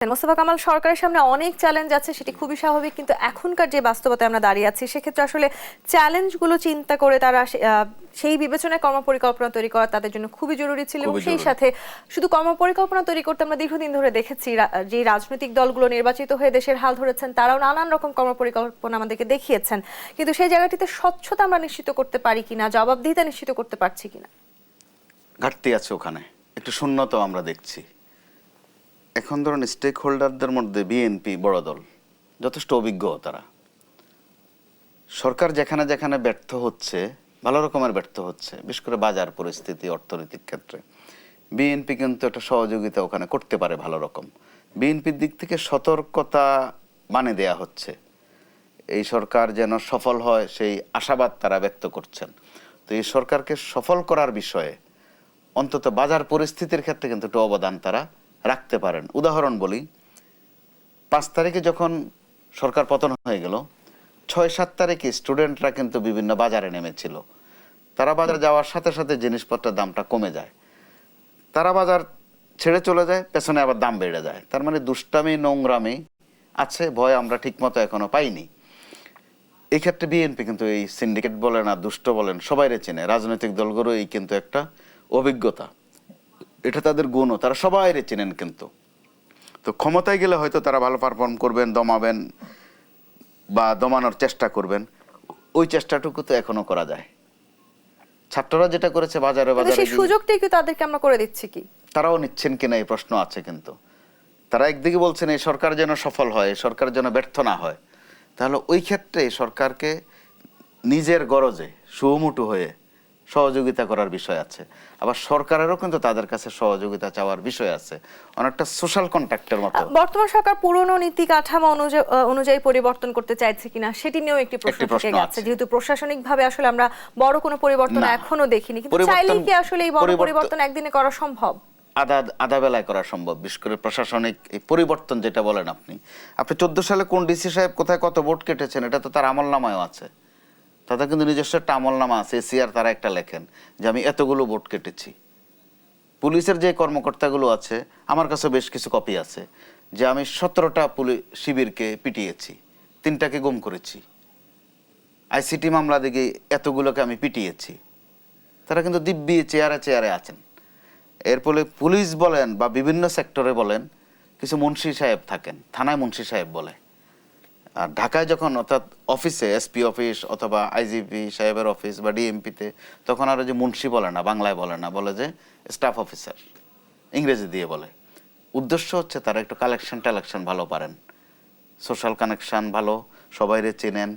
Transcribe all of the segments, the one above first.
মোস্তফা কামাল সরকারের সামনে অনেক চ্যালেঞ্জ আছে, সেটি খুবই স্বাভাবিক। কিন্তু এখনকার যে বাস্তবতায় আমরা দাঁড়িয়ে আছি, সেক্ষেত্রে আসলে চ্যালেঞ্জগুলো চিন্তা করে তারা সেই বিবেচনায় কর্মপরিকল্পনা তৈরি করা তাদের জন্য খুবই জরুরি ছিল। এবং সেই সাথে শুধু কর্মপরিকল্পনা তৈরি করতে আমরা দীর্ঘদিন ধরে দেখেছি যে রাজনৈতিক দলগুলো নির্বাচিত হয়ে দেশের হাল ধরেছেন, তারাও নানান রকম কর্মপরিকল্পনা আমাদেরকে দেখিয়েছেন। কিন্তু সেই জায়গাটিতে স্বচ্ছতা আমরা নিশ্চিত করতে পারি কিনা, জবাবদিহিতা নিশ্চিত করতে পারছি কিনা, ঘাটতি আছে। ওখানে একটু শূন্যতা আমরা দেখছি। এখন ধরুন স্টেক হোল্ডারদের মধ্যে বিএনপি বড় দল, যথেষ্ট অভিজ্ঞ তারা। সরকার যেখানে যেখানে ব্যর্থ হচ্ছে, ভালো রকমের ব্যর্থ হচ্ছে, বিশেষ করে বাজার পরিস্থিতি, অর্থনৈতিক ক্ষেত্রে, বিএনপি কিন্তু একটা সহযোগিতা ওখানে করতে পারে ভালো রকম। বিএনপির দিক থেকে সতর্কতা মানে দেয়া হচ্ছে, এই সরকার যেন সফল হয় সেই আশাবাদ তারা ব্যক্ত করছেন। তো এই সরকারকে সফল করার বিষয়ে অন্তত বাজার পরিস্থিতির ক্ষেত্রে কিন্তু একটু অবদান তারা রাখতে পারেন। উদাহরণ বলি, 5 তারিখে যখন সরকার পতন হয়ে গেল, 6-7 তারিখে স্টুডেন্টরা কিন্তু বিভিন্ন বাজারে নেমেছিল। তারা বাজারে যাওয়ার সাথে সাথে জিনিসপত্রের দামটা কমে যায়, তারা বাজার ছেড়ে চলে যায়, পেছনে আবার দাম বেড়ে যায়। তার মানে দুষ্টামি, নোংরামি আছে, ভয় আমরা ঠিকমতো এখনো পাইনি। এই ক্ষেত্রে বিএনপি কিন্তু এই সিন্ডিকেট বলেন আর দুষ্ট বলেন সবাইরে চেনে, রাজনৈতিক দলগুলো এই কিন্তু একটা অভিজ্ঞতা, এটা তাদের গুণও, তারা সবাইরে চেনেন। কিন্তু তো ক্ষমতায় গেলে হয়তো তারা ভালো পারফর্ম করবেন, দমাবেন বা দমানোর চেষ্টা করবেন, ওই চেষ্টাটুকু তো এখনো করা যায়। ছাত্ররা যেটা করেছে বাজারে বাজারে, সেই সুযোগটাই কি তাদেরকে আমরা করে দিচ্ছি কি, তারাও নিচ্ছেন কিনা এই প্রশ্ন আছে। কিন্তু তারা একদিকে বলছেন এই সরকার যেন সফল হয়, সরকার যেন ব্যর্থ না হয়। তাহলে ওই ক্ষেত্রে সরকারকে নিজের গরজে সুমুটু হয়ে সহযোগিতা করার বিষয় আছে। আবার সরকারেরও কিন্তু তাদের কাছে সহযোগিতা চাওয়ার বিষয় আছে, অনেকটা সোশ্যাল কন্ট্যাক্টের মতো। বর্তমান সরকার পুরনো নীতি কাঠামো অনুযায়ী পরিবর্তন করতে চাইছে কিনা সেটি নিয়েও একটি প্রশ্ন থেকে গেছে, যেহেতু প্রশাসনিকভাবে আসলে আমরা বড় কোনো পরিবর্তন এখনো দেখিনি। কিন্তু চাইলেই কি আসলে এই বড় পরিবর্তন একদিনে করা সম্ভব? আধা বেলায় করা সম্ভব। বিশেষ করে প্রশাসনিক এই পরিবর্তন যেটা বলেন আপনি 14 সালে কোন ডিসি সাহেব কোথায় কত ভোট কেটেছেন, এটা তো তার আমলনামায়ও আছে। তাদের কিন্তু নিজস্ব একটা আমলনামা আছে, এসিআর, তারা একটা লেখেন যে আমি এতগুলো ভোট কেটেছি। পুলিশের যে কর্মকর্তাগুলো আছে, আমার কাছে বেশ কিছু কপি আছে, যে আমি 17টা পুলিশ শিবিরকে পিটিয়েছি, 3টাকে গুম করেছি, আইসিটি মামলা দিকে এতগুলোকে আমি পিটিয়েছি। তারা কিন্তু দিব্যি চেয়ারে চেয়ারে আছেন। এর ফলে পুলিশ বলেন বা বিভিন্ন সেক্টরে বলেন, কিছু মুন্সি সাহেব থাকেন, থানায় মুন্সি সাহেব বলে। আর ঢাকায় যখন, অর্থাৎ অফিসে, এসপি অফিস অথবা আইজিপি সাহেবের অফিস বা ডিএমপিতে, তখন আরো যে মুন্সি বলে না, বাংলায় বলে না, বলে যে স্টাফ অফিসার, ইংরেজি দিয়ে বলে। উদ্দেশ্য হচ্ছে তারা একটু কালেকশন ভালো পারেন, সোশ্যাল কানেকশন ভালো, সবাইরে চেনেন,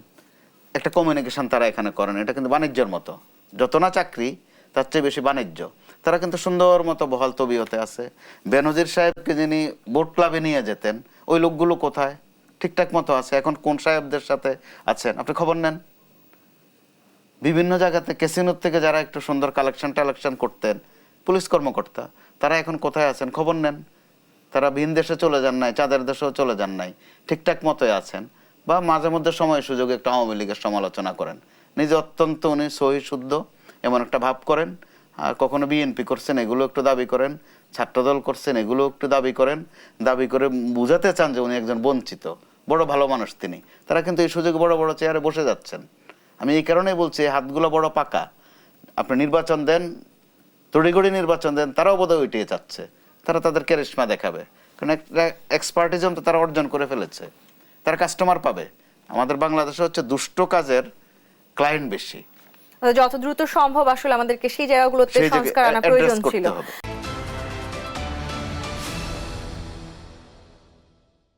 একটা কমিউনিকেশন তারা এখানে করেন। এটা কিন্তু বাণিজ্যের মতো, যত না চাকরি তার চেয়ে বেশি বাণিজ্য। তারা কিন্তু সুন্দর মতো বহাল তবিয়তে আছে। বেনজির সাহেবকে যিনি বোট ক্লাবে নিয়ে যেতেন, ওই লোকগুলো কোথায়? ঠিকঠাক মতো আছে। এখন কোন সাহেবদের সাথে আছেন আপনি খবর নেন। বিভিন্ন জায়গাতে ক্যাসিনোর থেকে যারা একটু সুন্দর কালেকশন করতেন, পুলিশ কর্মকর্তা, তারা এখন কোথায় আছেন খবর নেন। তারা ভিন দেশে চলে যান নাই, চাঁদের দেশেও চলে যান নাই, ঠিকঠাক মতোই আছেন। বা মাঝে মধ্যে সময় সুযোগে একটা আওয়ামী লীগের সমালোচনা করেন, নিজে অত্যন্ত উনি সহি শুদ্ধ এমন একটা ভাব করেন। আর কখনো বিএনপি করছেন, এগুলো একটু দাবি করেন, ছাত্রদল করছেন, এগুলো একটু দাবি করেন, দাবি করে বুঝাতে চান যে উনি একজন বঞ্চিত, বড় ভালো মানুষ তিনি। তারা কিন্তু এই সুযোগে বড় বড় চেয়ারে বসে যাচ্ছেন। আমি এই কারণেই বলছি, হাতগুলো বড় পাকা। আপনি নির্বাচন দেন, তড়িগড়ি নির্বাচন দেন, তারাও বোধহয় ওইটিয়ে যাচ্ছে। তারা তাদের ক্যারিশমা দেখাবে, কারণ একটা এক্সপার্টিজম তো তারা অর্জন করে ফেলেছে, তারা কাস্টমার পাবে। আমাদের বাংলাদেশে হচ্ছে দুষ্ট কাজের ক্লায়েন্ট বেশি। যত দ্রুত সম্ভব আসলে আমাদেরকে সেই জায়গাগুলোতে সংস্কার আনা প্রয়োজন ছিল।